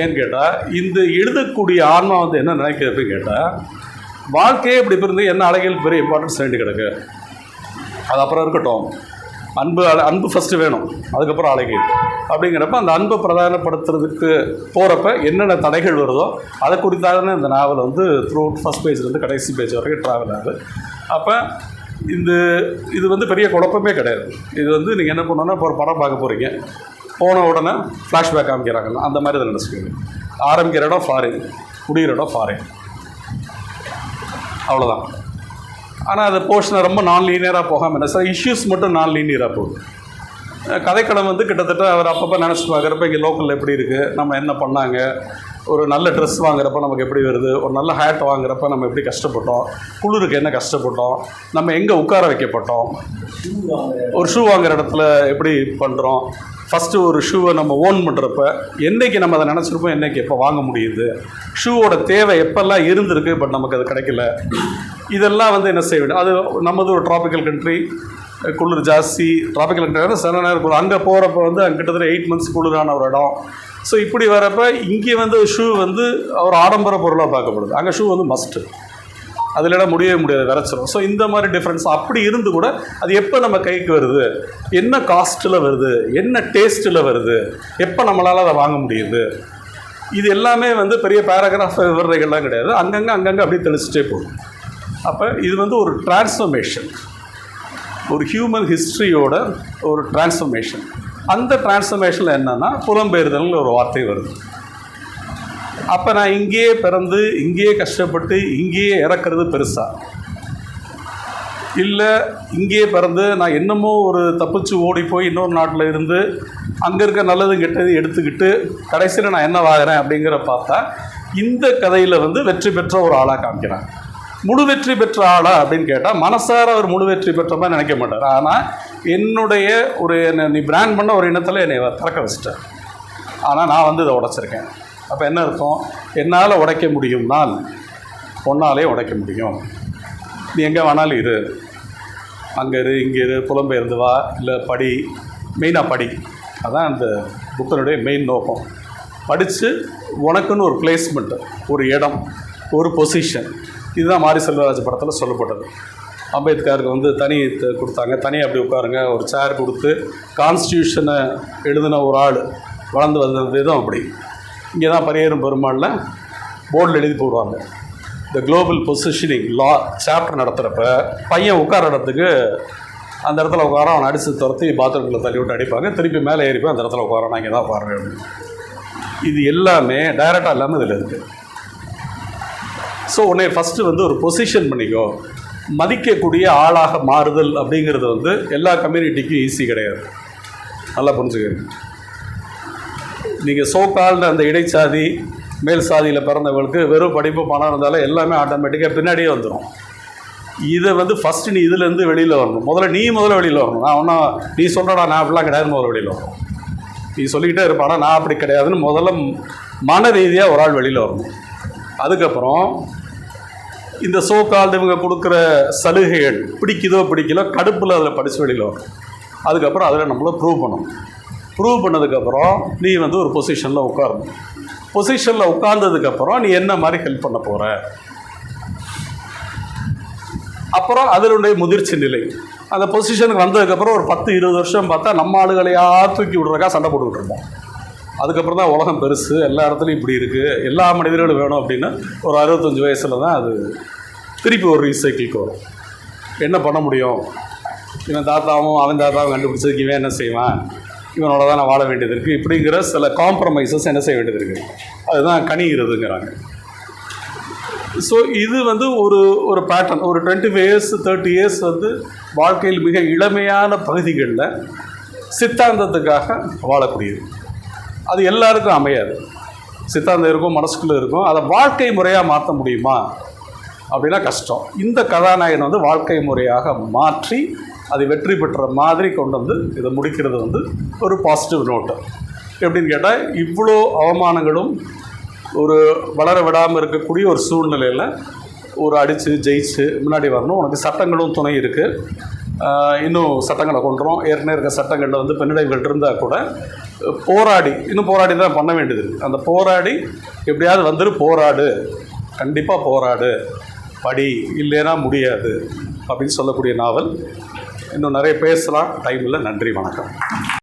ஏன்னு கேட்டால், இந்த எழுதக்கூடிய ஆன்மா வந்து என்ன நினைக்கிறதுன்னு கேட்டால், வாழ்க்கையே இப்படி இருந்து என்ன அழகியல் பெரிய இம்பார்ட்டன்ஸ் வேண்டி கிடக்கு, அது அப்புறம் இருக்கட்டும், அன்பு ஃபஸ்ட்டு வேணும், அதுக்கப்புறம் அழகியல் அப்படிங்கிறப்ப அந்த அன்பை பிரதானப்படுத்துறதுக்கு போகிறப்ப என்னென்ன தடைகள் வருதோ அதை குறித்தான இந்த நாவல் வந்து த்ரூ அவுட் ஃபஸ்ட் பேஜ்லேருந்து கடைசி பேஜ் வரைக்கும் ட்ராவல் ஆகுது. அப்போ இது வந்து பெரிய குழப்பமே கிடையாது. இது வந்து நீங்கள் என்ன பண்ணோன்னா, இப்போ ஒரு படம் பார்க்க போகிறீங்க, போன உடனே ஃப்ளாஷ்பேக் காமிக்கிறாங்கல்ல, அந்த மாதிரி இதை நினச்சிக்கோங்க. ஆரம்பிக்கிற இடம் ஃபாரின், குடிக்கிற இடம் ஃபாரின், அவ்வளோதான். ஆனால் அது போர்ஷனை ரொம்ப நான் லீனியராக போகாமல் என்ன சார் இஷ்யூஸ் மட்டும் நான் லீனியராக போகுது. கதைக்களம் வந்து கிட்டத்தட்ட அவர் அப்பப்போ நினச்சி பார்க்குறப்ப இங்கே லோக்கலில் எப்படி இருக்குது, நம்ம என்ன பண்ணாங்க, ஒரு நல்ல ட்ரெஸ் வாங்குறப்ப நமக்கு எப்படி வருது, ஒரு நல்ல ஹேட் வாங்குறப்ப நம்ம எப்படி கஷ்டப்பட்டோம், குளிருக்கு என்ன கஷ்டப்பட்டோம், நம்ம எங்கே உட்கார வைக்கப்பட்டோம், ஒரு ஷூ வாங்குற இடத்துல எப்படி பண்ணுறோம், ஃபஸ்ட்டு ஒரு ஷூவை நம்ம ஓன் பண்ணுறப்ப என்றைக்கு நம்ம அதை நினச்சிருப்போம், என்றைக்கு எப்போ வாங்க முடியுது, ஷூவோட தேவை எப்போல்லாம் இருந்திருக்கு, பட் நமக்கு அது கிடைக்கல. இதெல்லாம் வந்து என்ன செய்ய வேண்டும். அது நமது ஒரு ட்ராபிக்கல் கண்ட்ரி, குளிர் ஜாஸ்தி, ட்ராபிக்கல் கண்ட்ரி சில நேரம் அங்கே போகிறப்ப வந்து அங்கே கிட்டத்தட்ட 8 months குளிரான ஒரு இடம். ஸோ இப்படி வரப்போ இங்கே வந்து ஷூ வந்து ஒரு ஆடம்பர பொருளாக பார்க்கப்படுது, அங்கே ஷூ வந்து மஸ்ட்டு, அதில் முடியவே முடியாது, விரைச்சிடும். ஸோ இந்த மாதிரி டிஃப்ரென்ஸ் அப்படி இருந்து கூட அது எப்போ நம்ம கைக்கு வருது, என்ன காஸ்ட்டில் வருது, என்ன டேஸ்ட்டில் வருது, எப்போ நம்மளால் அதை வாங்க முடியுது, இது எல்லாமே வந்து பெரிய பேராகிராஃப் விவரங்கள்லாம் கிடையாது, அங்கங்கே அப்படியே தெளிச்சுட்டே போகும். அப்போ இது வந்து ஒரு டிரான்ஸ்ஃபர்மேஷன், ஒரு ஹியூமன் ஹிஸ்ட்ரியோட ஒரு டிரான்ஸ்ஃபர்மேஷன். அந்த டிரான்ஸ்ஃபர்மேஷனில் என்னென்னா புலம்பெயர்தல்னு ஒரு வார்த்தை வருது. அப்போ நான் இங்கேயே பிறந்து இங்கேயே கஷ்டப்பட்டு இங்கேயே இறக்குறது பெருசா, இல்லை இங்கேயே பிறந்து நான் என்னமோ ஒரு தப்பிச்சு ஓடி போய் இன்னொரு நாட்டில் இருந்து அங்கே இருக்க நல்லது கெட்டது எடுத்துக்கிட்டு கடைசியில் நான் என்ன வாங்குறேன் அப்படிங்கிற பார்த்தா இந்த கதையில் வந்து வெற்றி பெற்ற ஒரு ஆளாக காமிக்கிறாங்க. முழு வெற்றி பெற்ற ஆளா அப்படின்னு கேட்டால் மனசார அவர் முழு வெற்றி பெற்ற மாதிரி நினைக்க மாட்டார். ஆனால் என்னுடைய ஒரு நீ பிராண்ட் பண்ண ஒரு இனத்தில் என்னை திறக்க வச்சுட்டேன், ஆனால் நான் வந்து இதை உடைச்சிருக்கேன். அப்போ என்ன அர்த்தம், என்னால் உடைக்க முடியும்னால் ஒன்னாலே உடைக்க முடியும். நீ எங்கே வேணாலும் இரு, அங்கே இரு, இங்கே இரு, புலம்பெயர்ந்து வா, இல்லை படி, மெயினாக படி. அதான் அந்த புக்கனுடைய மெயின் நோக்கம். படித்து உனக்குன்னு ஒரு பிளேஸ்மெண்ட்டு, ஒரு இடம், ஒரு பொசிஷன். இதுதான் மாரி செல்வராஜ் படத்தில் சொல்லப்பட்டது. அம்பேத்கருக்கு வந்து தனி கொடுத்தாங்க, தனியாக அப்படி உட்காருங்க, ஒரு சேர் கொடுத்து கான்ஸ்டியூஷனை எழுதின ஒரு ஆள் வளர்ந்து வந்த விதம் அப்படி. இங்கே தான் பரியேறும் பெருமாளில் போர்டில் எழுதி போடுவாங்க, இந்த குளோபல் பொசிஷனிங் லா சாப்டர் நடத்துகிறப்ப பையன் உட்கார இடத்துக்கு அந்த இடத்துல உட்கார அவனை அடித்து துரத்தி பாத்ரூமில் தள்ளி விட்டு அடிப்பாங்க, திருப்பி மேலே ஏறிப்போம் அந்த இடத்துல உட்கார, நான் இங்கே தான் பாருங்க அப்படின்னு. இது எல்லாமே டைரெக்டாக இல்லாமல் இதில் இருக்குது. ஸோ உன்னை ஃபஸ்ட்டு வந்து ஒரு பொசிஷன் பண்ணிக்கோ. மதிக்கக்கூடிய ஆளாக மாறுதல் அப்படிங்கிறது வந்து எல்லா கம்யூனிட்டிக்கும் ஈஸி கிடையாது, நல்லா புரிஞ்சுக்கங்க. நீங்கள் சோக்கால்டு அந்த இடைச்சாதி மேல் சாதியில் பிறந்தவங்களுக்கு வெறும் படிப்பு பணம் இருந்தாலும் எல்லாமே ஆட்டோமேட்டிக்காக பின்னாடியே வந்துடும். இதை வந்து ஃபஸ்ட்டு நீ இதுலேருந்து வெளியில் வரணும். முதல்ல வெளியில் வரணும். நான் ஒன்றும் நீ சொல்கிறடா நான் அப்படிலாம் கிடையாது, முதல்ல வெளியில் வரணும். நீ சொல்லிக்கிட்டே இருப்பானா நான் அப்படி கிடையாதுன்னு முதல்ல மன ரீதியாக ஒரு ஆள் வெளியில் வரணும். அதுக்கப்புறம் இந்த சோக்கால்டு இவங்க கொடுக்குற சலுகைகள் பிடிக்குதோ பிடிக்கலோ கடுப்பில் அதில் படித்து வெளியில் வரும். அதுக்கப்புறம் அதில் நம்மளை ப்ரூவ் பண்ணதுக்கப்புறம் நீ வந்து ஒரு பொசிஷனில் உட்காரணும். பொசிஷனில் உட்கார்ந்ததுக்கப்புறம் நீ என்ன மாதிரி ஹெல்ப் பண்ண போகிற, அப்புறம் அதனுடைய முதிர்ச்சி நிலை. அந்த பொசிஷனுக்கு வந்ததுக்கப்புறம் ஒரு 10-20 வருஷம் பார்த்தா நம்ம ஆளுகளையா தூக்கி விடுறக்கா சண்டை போட்டுக்கிட்டு இருப்போம். அதுக்கப்புறம் தான் உலகம் பெருசு, எல்லா இடத்துலையும் இப்படி இருக்குது, எல்லா மனிதர்களும் வேணும் அப்படின்னு ஒரு 65 வயசில் தான் அது திருப்பி ஒரு ரீசைக்கிளுக்கு வரும். என்ன பண்ண முடியும், இவன் தாத்தாவும் அவன் தாத்தாவும் கண்டுபிடிச்சதுக்கு இவன் என்ன செய்வான், இவனோட தான் நான் வாழ வேண்டியது இருக்குது, இப்படிங்கிற சில காம்ப்ரமைசஸ் என்ன செய்ய வேண்டியது இருக்குது. அதுதான் கணிகிறதுங்கிறாங்க. ஸோ இது வந்து ஒரு பேட்டர்ன். ஒரு 25 years 30 years வந்து வாழ்க்கையில் மிக இளமையான பகுதிகளில் சித்தாந்தத்துக்காக வாழக்கூடியது. அது எல்லாருக்கும் அமையாது. சித்தாந்தம் இருக்கும், மனசுக்குள்ளே இருக்கும். அதை வாழ்க்கை முறையாக மாற்ற முடியுமா அப்படின்னா கஷ்டம். இந்த கதாநாயகன் வந்து வாழ்க்கை முறையாக மாற்றி அதை வெற்றி பெற்ற மாதிரி கொண்டு வந்து இதை முடிக்கிறது வந்து ஒரு பாசிட்டிவ் நோட்டு. எப்படின்னு கேட்டால் இவ்வளோ அவமானங்களும் ஒரு வளர விடாமல் இருக்கக்கூடிய ஒரு சூழ்நிலையில் ஒரு அடித்து ஜெயிச்சு முன்னாடி வரணும். உனக்கு சட்டங்களும் துணை இருக்குது, இன்னும் சட்டங்களை கொண்டுறோம். ஏற்கனவே இருக்க சட்டங்களில் வந்து பின்னடைவுகள் இருந்தால் கூட போராடி தான் பண்ண வேண்டியது இருக்குது. அந்த போராடி எப்படியாவது வந்துட்டு போராடு, கண்டிப்பாக போராடு, படி, இல்லைன்னா முடியாது அப்படின்னு சொல்லக்கூடிய நாவல். இன்னும் நிறைய பேசலாம், டைம் இல்லை. நன்றி, வணக்கம்.